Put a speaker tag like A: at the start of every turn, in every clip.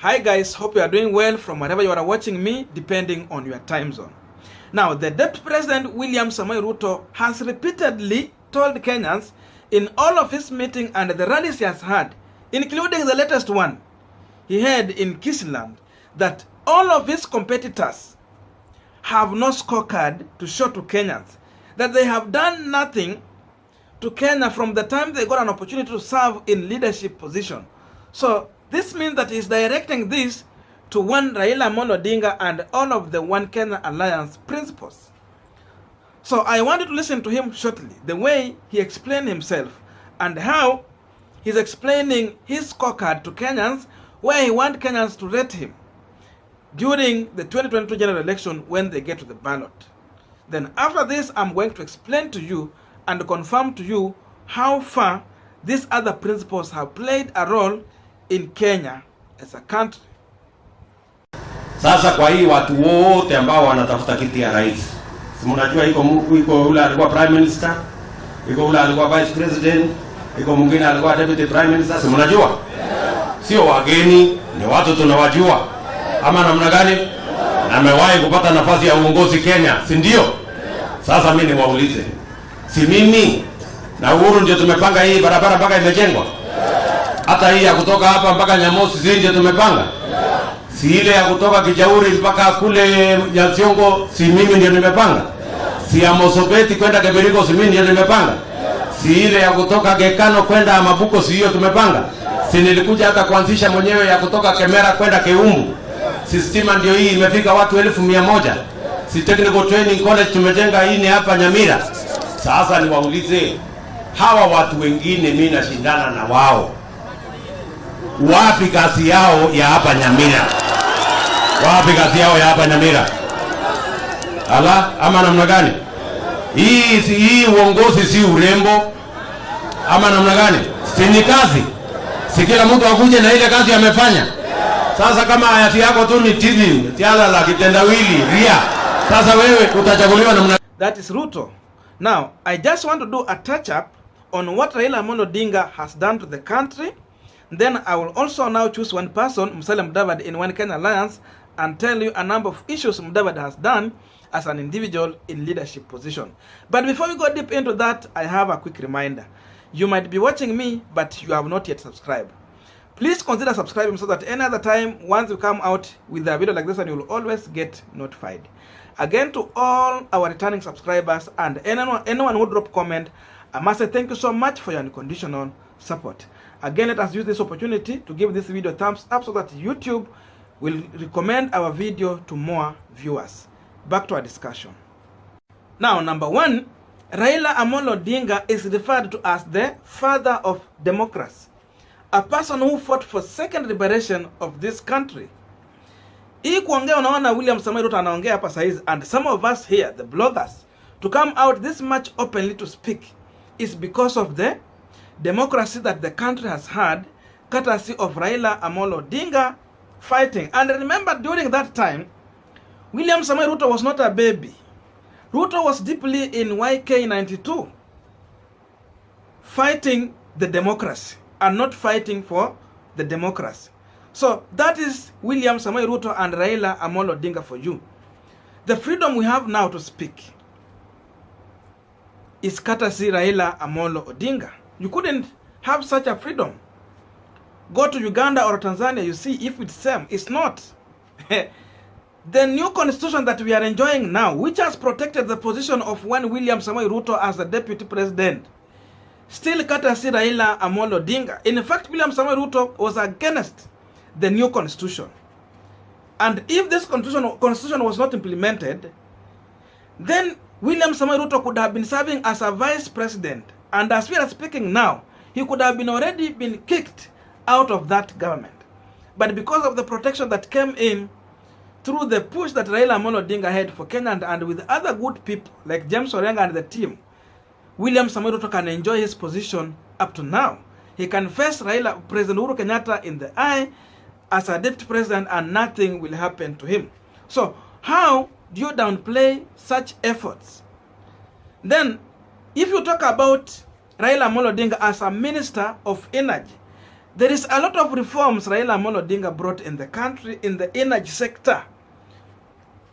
A: Hi guys, hope you are doing well from wherever you are watching me, depending on your time zone. Now, the Deputy President William Samoei Ruto has repeatedly told Kenyans in all of his meetings and the rallies he has had, including the latest one he had in Kisii, that all of his competitors have no scorecard to show to Kenyans, that they have done nothing to Kenya from the time they got an opportunity to serve in leadership position. So this means that he's directing this to one Raila Odinga and all of the One Kenya Alliance principles. So I wanted to listen to him shortly, the way he explained himself and how he's explaining his scorecard to Kenyans, where he wants Kenyans to rate him during the 2022 general election when they get to the ballot. Then after this, I'm going to explain to you and confirm to you how far these other principles have played a role in Kenya as a country.
B: Sasa kwa hii watu wote ambao wanatafuta kiti ya rais, si mnajua iko ule alikuwa prime minister, iko ule alikuwa vice president, iko mwingine alikuwa deputy prime minister, si mnajua? Sio wageni, ni watu tunawajua. Ama namna gani? Na amewahi kupata nafasi ya uongozi Kenya, si ndio? Sasa mimi niwaulize, si mimi na Uhuru ndio tumepanga hii barabara mpaka imejengwa? Hata hii ya kutoka hapa mpaka Nyamosi si ndio tumepanga? Si ile ya kutoka Kijauri mpaka kule Nyasiongo si mimi ndio nimepanga? Si ya Mosopeti kwenda Kebiriko si mimi ndio nimepanga? Si ile ya kutoka Gekano kwenda Mabuko si hiyo tumepanga? Si nilikuja hata kuanzisha mwenyewe ya kutoka Kemera kwenda Keumbu? Si stima ndio hii imefika watu 1,100? Si technical training college tumejenga hii ni hapa Nyamira? Sasa niwaulize, hawa watu wengine mimi nashindana na wao, wapi kazi yao ya hapa Nyamira? Wapi kazi yao ya hapa Nyamira? Ala, ama namna gani? Hii uongozi si urembo, ama namna gani? Si ni kazi. Si kila mtu akuje na ile kazi amefanya. Sasa kama hayati yako tu ni TV, tiala la kitendawili, ria. Sasa wewe utachaguliwa namna.
A: That is Ruto. Now, I just want to do a touch up on what Raila Odinga has done to the country. Then I will also now choose one person, Musalia Mudavadi, in One Kenya Alliance, and tell you a number of issues Mudavadi has done as an individual in leadership position. But before we go deep into that, I have a quick reminder. You might be watching me, but you have not yet subscribed. Please consider subscribing so that any other time, once we come out with a video like this, and you will always get notified. Again, to all our returning subscribers and anyone who drop comment, I must say thank you so much for your unconditional support. Again, let us use this opportunity to give this video a thumbs up so that YouTube will recommend our video to more viewers. Back to our discussion. Now, number one, Raila Odinga is referred to as the father of democracy, a person who fought for second liberation of this country. Hii kuongea unaona William Samoei Ruto anaongea hapa saizi, and some of us here, the bloggers, to come out this much openly to speak is because of the democracy that the country has had, courtesy of Raila Odinga fighting. And remember, during that time, William Samoei Ruto was not a baby. Ruto was deeply in YK 92, fighting the democracy and not fighting for the democracy. So that is William Samoei Ruto and Raila Odinga for you. The freedom we have now to speak is courtesy Raila Odinga. You couldn't have such a freedom. Go to Uganda or Tanzania, you see if it's same. It's not. The new constitution that we are enjoying now, which has protected the position of one William Samoei Ruto as the deputy president, still courtesy Raila Odinga. In fact, William Samoei Ruto was against the new constitution. And if this constitution was not implemented, then William Samoei Ruto could have been serving as a vice president. And as we are speaking now, he could have already been kicked out of that government. But because of the protection that came in through the push that Raila Odinga had for Kenya and with other good people like James Orenga and the team, William Samoei Ruto can enjoy his position up to now. He can face President Uhuru Kenyatta in the eye as a deputy president and nothing will happen to him. So how do you downplay such efforts? Then, if you talk about Raila Odinga as a minister of energy, There is a lot of reforms Raila Amolo Odinga brought in the country in the energy sector.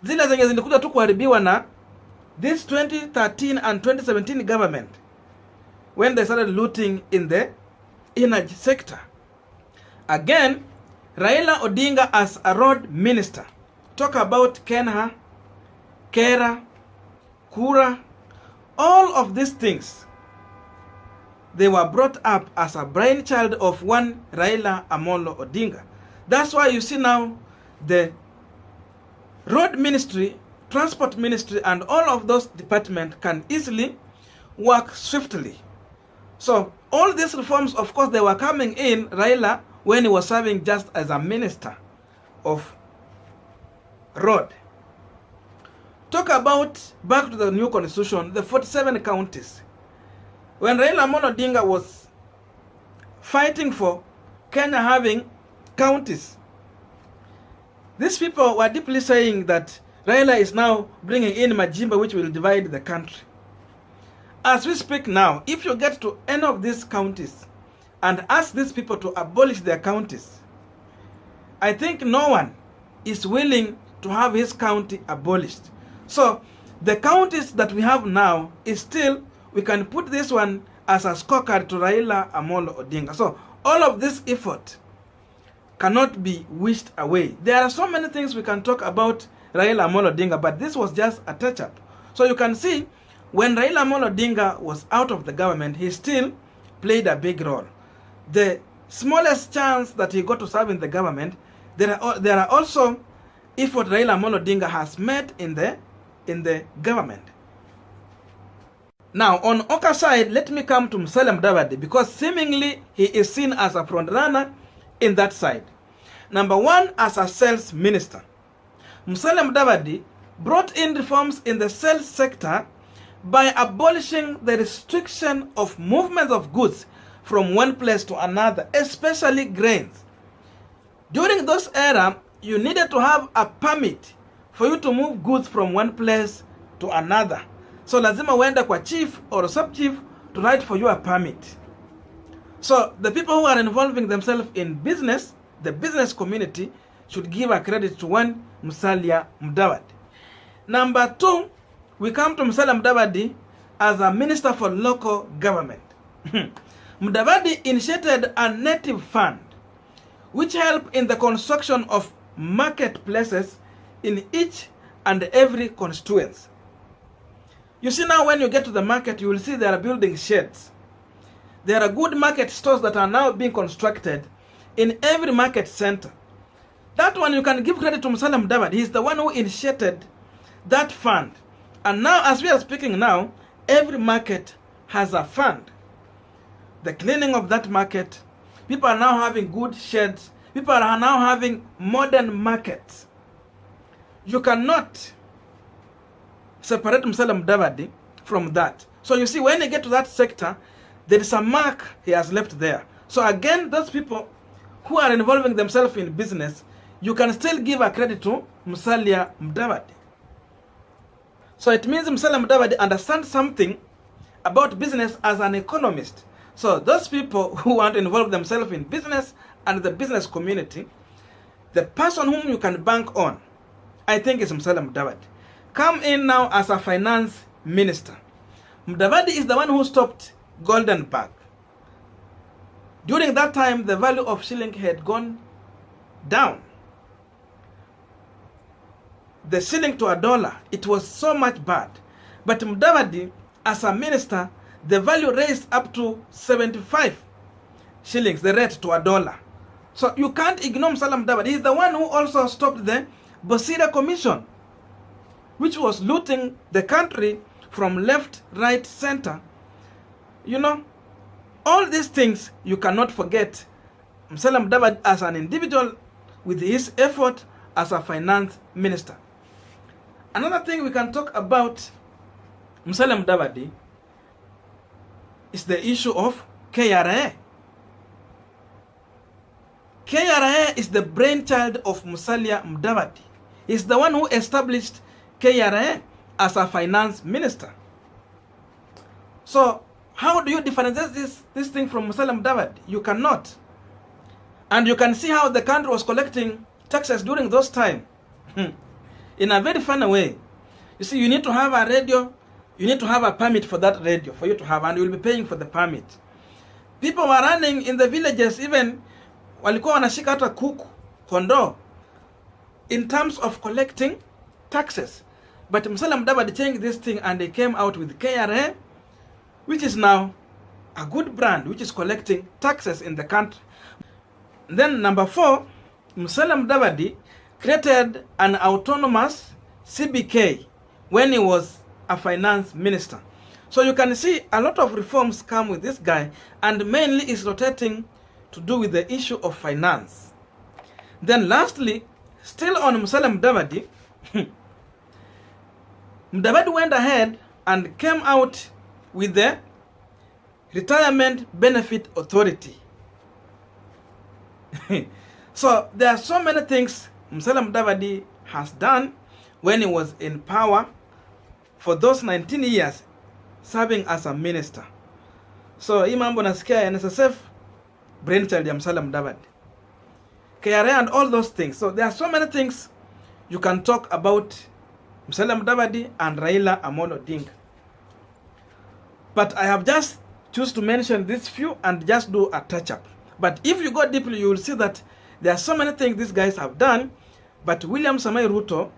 A: Zile zenye zilikuja tu kuharibiwa na this 2013 and 2017 government when they started looting in the energy sector. Again, Raila Odinga as a road minister. Talk about Kenha, Kera, Kura, all of these things. They were brought up as a brainchild of one Raila Amolo Odinga. That's why you see now the road ministry, transport ministry, and all of those departments can easily work swiftly. So all these reforms, of course, they were coming in Raila when he was serving just as a minister of road. Talk about, back to the new constitution, the 47 counties. When Raila Amolo Odinga was fighting for Kenya having counties, these people were deeply saying that Raila is now bringing in Majimba, which will divide the country. As we speak now, if you get to any of these counties and ask these people to abolish their counties, I think no one is willing to have his county abolished. So the counties that we have now is still, we can put this one as a scorecard to Raila Amolo Odinga. So all of this effort cannot be wished away. There are so many things we can talk about Raila Amolo Odinga, but this was just a touch-up. So you can see, when Raila Amolo Odinga was out of the government, he still played a big role. The smallest chance that he got to serve in the government, there are also efforts Raila Amolo Odinga has made in the government. Now, on Oka side, let me come to Musalia Mudavadi, because seemingly he is seen as a front runner in that side. Number one, as a sales minister. Musalia Mudavadi brought in reforms in the sales sector by abolishing the restriction of movement of goods from one place to another, especially grains. During those era, you needed to have a permit for you to move goods from one place to another. So lazima uende kwa chief or sub-chief to write for you a permit. So the people who are involving themselves in business, the business community, should give a credit to one Musalia Mudavadi. Number two, we come to Musalia Mudavadi as a minister for local government. Mudavadi initiated a native fund which helped in the construction of marketplaces in each and every constituency. You see, now when you get to the market, you will see they are building sheds. There are good market stores that are now being constructed in every market center. That one you can give credit to Musalia Mudavadi. He's the one who initiated that fund. And now, as we are speaking now, every market has a fund. The cleaning of that market, people are now having good sheds. People are now having modern markets. You cannot separate Musalia Mudavadi from that. So you see, when you get to that sector, there is a mark he has left there. So again, those people who are involving themselves in business, you can still give a credit to Musalia Mudavadi. So it means Musalia Mudavadi understands something about business as an economist. So those people who want to involve themselves in business and the business community, the person whom you can bank on, I think, is Musalia Mudavadi. Come in now as a finance minister. Mudavadi is the one who stopped Golden Bag. During that time, the value of shilling had gone down. The shilling to a dollar, it was so much bad. But Mudavadi, as a minister, the value raised up to 75 shillings, the rate to a dollar. So you can't ignore Musalia Mudavadi. He's the one who also stopped the Bosira Commission, which was looting the country from left, right, center. You know, all these things you cannot forget Musalia Mudavadi as an individual with his effort as a finance minister. Another thing we can talk about Musalia Mudavadi is the issue of KRA. KRA is the brainchild of Musalia Mudavadi. He's the one who established KRA as a finance minister. So how do you differentiate this thing from Musalia Mudavadi? You cannot. And you can see how the country was collecting taxes during those time. In a very funny way. You see, you need to have a radio, you need to have a permit for that radio for you to have, and you will be paying for the permit. People were running in the villages, even walikuwa wanashika hata kuku, kondoo, in terms of collecting taxes. But Musalia Mudavadi changed this thing and they came out with KRA, which is now a good brand, which is collecting taxes in the country. Then number 4, Musalia Mudavadi created an autonomous CBK when he was a finance minister. So you can see a lot of reforms come with this guy, and mainly is rotating to do with the issue of finance. Then lastly, still on Musalia Mudavadi, Mudavadi went ahead and came out with the Retirement Benefit Authority. So there are so many things Musalia Mudavadi has done when he was in power for those 19 years serving as a minister. So hii mambo nasikia NSSF brainchild ya Musalia Mudavadi, KRA and all those things. So there are so many things you can talk about Musalia Mudavadi and Raila Odinga. But I have just choose to mention these few and just do a touch-up. But if you go deeply, you will see that there are so many things these guys have done, but William Samoei Ruto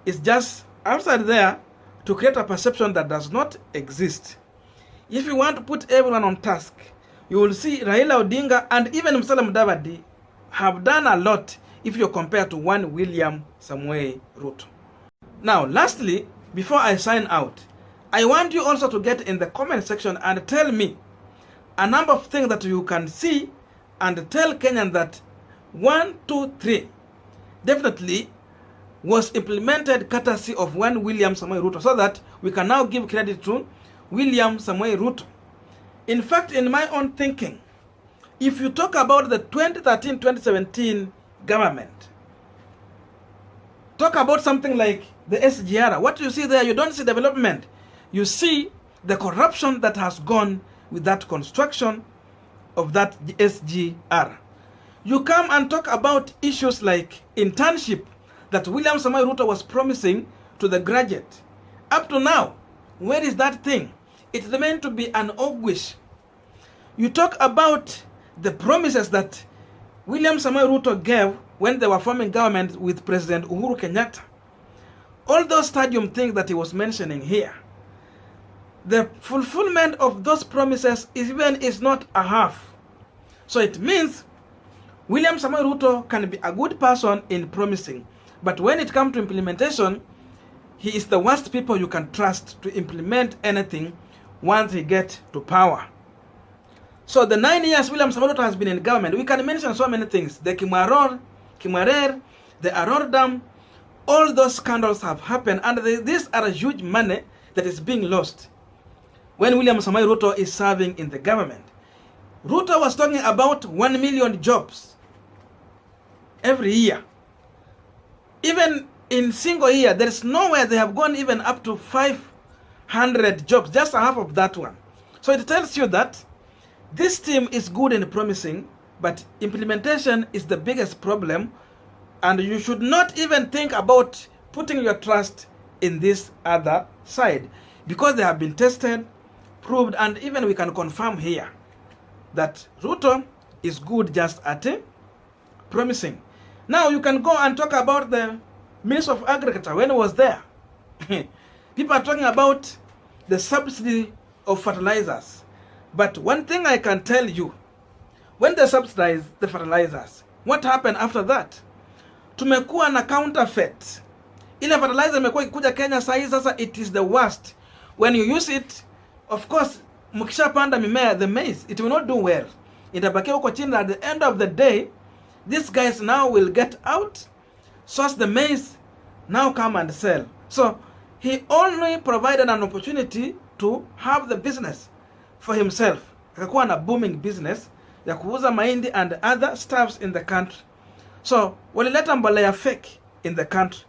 A: is just outside there to create a perception that does not exist. If you want to put everyone on task, you will see Raila Odinga and even Musalia Mudavadi have done a lot if you compare to one William Samoei Ruto. Now, lastly, before I sign out, I want you also to get in the comment section and tell me a number of things that you can see and tell Kenyan that 1, 2, 3 definitely was implemented courtesy of one William Samoei Ruto, so that we can now give credit to William Samoei Ruto. In fact, in my own thinking, if you talk about the 2013-2017 government, talk about something like the SGR, what you see there, you don't see development. You see the corruption that has gone with that construction of that SGR. You come and talk about issues like internship that William Samoei Ruto was promising to the graduate. Up to now, where is that thing? It remained to be an wish. You talk about the promises that William Samoei Ruto gave when they were forming government with President Uhuru Kenyatta. All those stadium things that he was mentioning here. The fulfillment of those promises is not a half. So it means William Samoei Ruto can be a good person in promising, but when it comes to implementation, he is the worst people you can trust to implement anything once he gets to power. So the 9 years William Samoei Ruto has been in government, we can mention so many things. The Kimarer, the Aror Dam, all those scandals have happened, and these are a huge money that is being lost when William Samoei Ruto is serving in the government. Ruto was talking about 1 million jobs every year. Even in single year, there is nowhere they have gone even up to 500 jobs, just half of that one. So it tells you that this team is good in promising, but implementation is the biggest problem, and you should not even think about putting your trust in this other side, because they have been tested, proved, and even we can confirm here that Ruto is good just at promising. Now you can go and talk about the Minister of Agriculture when he was there. People are talking about the subsidy of fertilizers. But one thing I can tell you, when they subsidized the fertilizers, what happened after that? Tumekuwa na counterfeit. Ile fertilizer imekuwa ikikuja Kenya sasa, it is the worst. When you use it, of course, mkishapanda mimea, the maize, it will not do well. Itabakia huko chini. At the end of the day, these guys now will get out, source the maize, now come and sell. So he only provided an opportunity to have the business for himself. Akakuwa na booming business ya kuuza mahindi and other stuffs in the country. So walileta mbolea fake in the country.